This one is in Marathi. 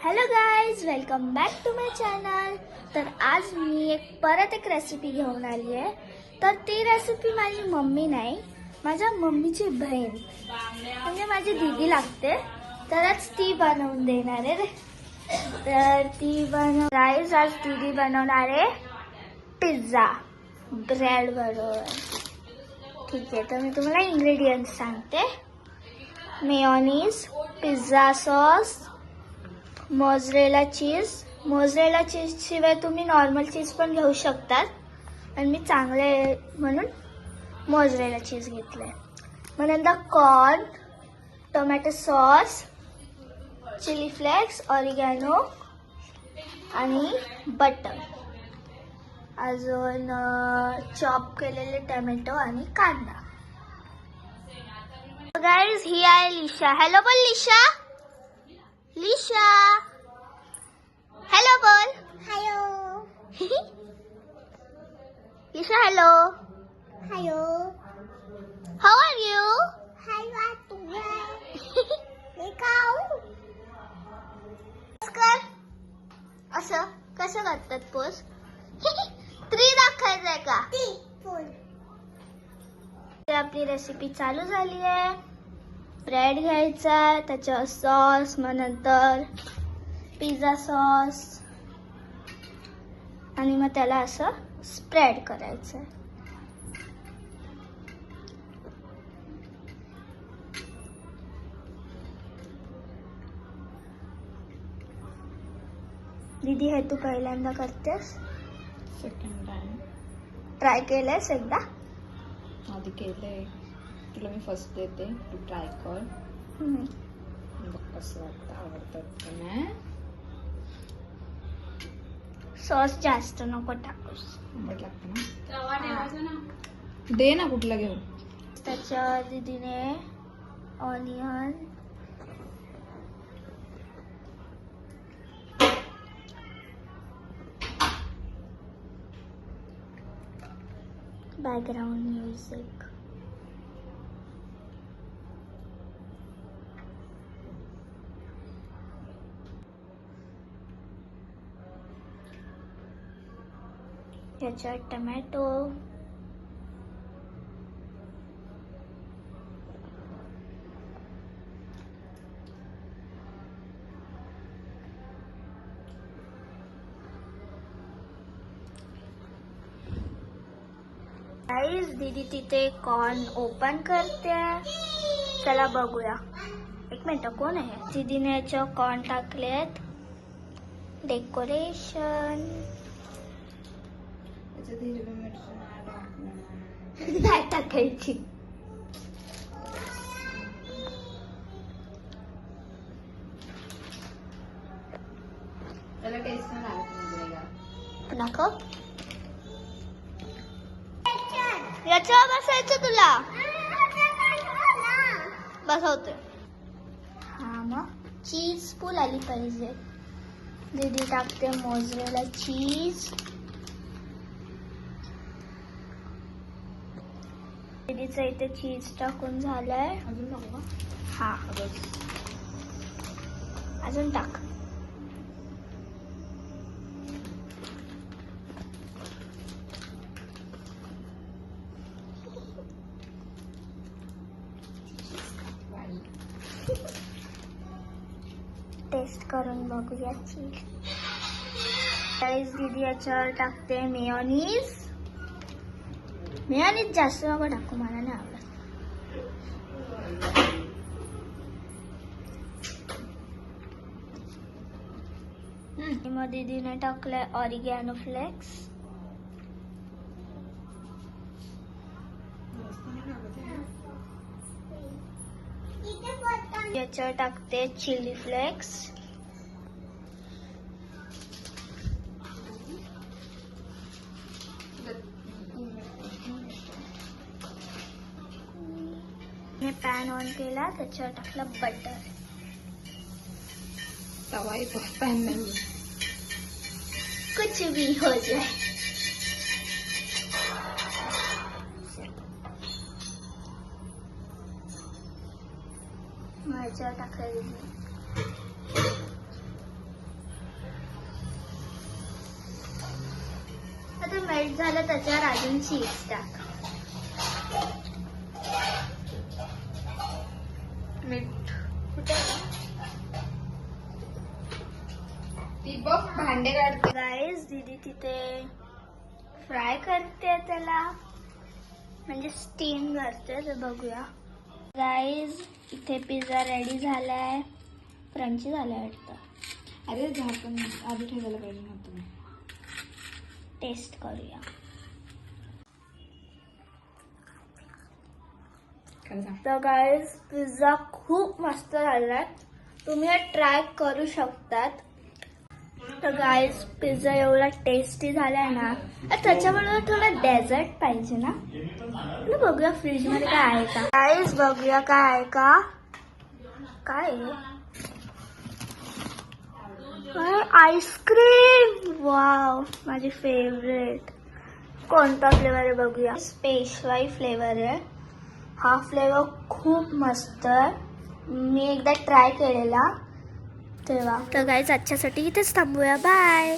Hello guys, welcome back to my channel. तर आज मी परत एक रेसिपी घेऊन आली आहे. तर ती रेसिपी माझी मम्मी नाही, माझ्या मम्मीची बहीण म्हणजे माझी दीदी लागते. तरच ती बनवून देणार आहे. तर ती गाईज आज दीदी बनवणार आहे पिझ्झा ब्रेड बरोबर. ठीक आहे, तर मी तुम्हाला इंग्रेडियंट्स सांगते. मेयोनीज, पिझ्झा सॉस, मोझरेला चीज. मोझरेला चीज शिवाय तुम्ही नॉर्मल चीज पण घेऊ शकतात, पण मी चांगले म्हणून मोझरेला चीज घेतलंय. मग नंतर corn, tomato sauce, chilli flakes, oregano आणि बटर. अजून चॉप केलेले टोमॅटो आणि कांदा. गाईज, ही आहे लिशा. हॅलो बोल लिशा. लिशा हॅलो बोल. Hello Lisha. Hello hello. How are you? असं कसं करतात पोज? 3 दाखवायचंय का? आपली रेसिपी चालू झाली आहे. ब्रेड घ्यायचा, त्याच्यावर सॉस, मग नंतर पिझ्झा सॉस आणि मग त्याला असं स्प्रेड करायचं. दीदी, हे तू पहिल्यांदा करतेस? सेकंड टाइम ट्राय केलंयस एकदा? आधी केलंय. तुला मी फर्स्ट देते, तू ट्राय कर. बघ कसं वाटतं, आवडतात का नाही. सॉस जास्त नको टाकूस. आंबट लागतं ना. दे ना कुठला घेऊ. त्याच्या दीदीने ऑनियन, बॅकग्राउंड म्युझिक, याच्यात टोमॅटो, गाईज दीदी तिथे कॉर्न ओपन करते. चला बघूया. एक मिनिट, कोण आहे? दीदीने याच्यावर कॉर्न टाकलेत. डेकोरेशन नाही टाकायची. त्याला टेस्ट नाही लागत. नको याच्यावर बसायचं तुला. बसवते. हा, मग चीज फुल आली पाहिजे. दीदी टाकते मोझरेला चीज. दीदीचं इथे चीज टाकून झालंय. अजून टाकू का? हा, अजून टाक. टेस्ट करून बघूया चीज. गाईज, दीदी याच्यावर टाकते मेयोनीज. मेयोनीज जास्त नको टाकू, मला नाही आवडत. मग दीदीने टाकलंय ऑरिगॅनो फ्लेक्स. याच्यावर टाकते चिली फ्लेक्स. हे पॅन ऑन केला, त्याच्यावर टाकला बटर. तवा येतो पॅन में. कुछ भी हो जाए. मग याच्यावर टाकलं मेल्ट झालं त्याच्यावर अजून चीज टाक. मीठ कुठे आहे? ती बघ भांडे काढते. गाईज दीदी तिथे फ्राय करते त्याला, म्हणजे स्टीम करते. तर बघूया. गाईज इथे पिझ्झा रेडी झालाय. क्रंची झालाय वाटतं. अरे झाकण आधी ठेवायला पाहिजे नव्हतं. टेस्ट करूया. काय सांग. तर गाईज पिझ्झा खूप मस्त झालाय. तुम्ही हे ट्राय करू शकतात. तर गाईज पिझ्झा एवढा टेस्टी झालाय ना. त्याच्याबरोबर थोडं डेझर्ट पाहिजे ना. तर बघूया फ्रीज मध्ये काय आहे का. गाईज बघूया काय आहे का. काय आईस्क्रीम. वाव, माझी फेवरेट. कोणता फ्लेवर आहे बघूया. पेशवाई फ्लेवर आहे. हा फ्लेवर खूप मस्त आहे. मी एकदा ट्राय केलेला तेव्हा. तर गाईज आजच्यासाठी इथेच थांबूया. बाय.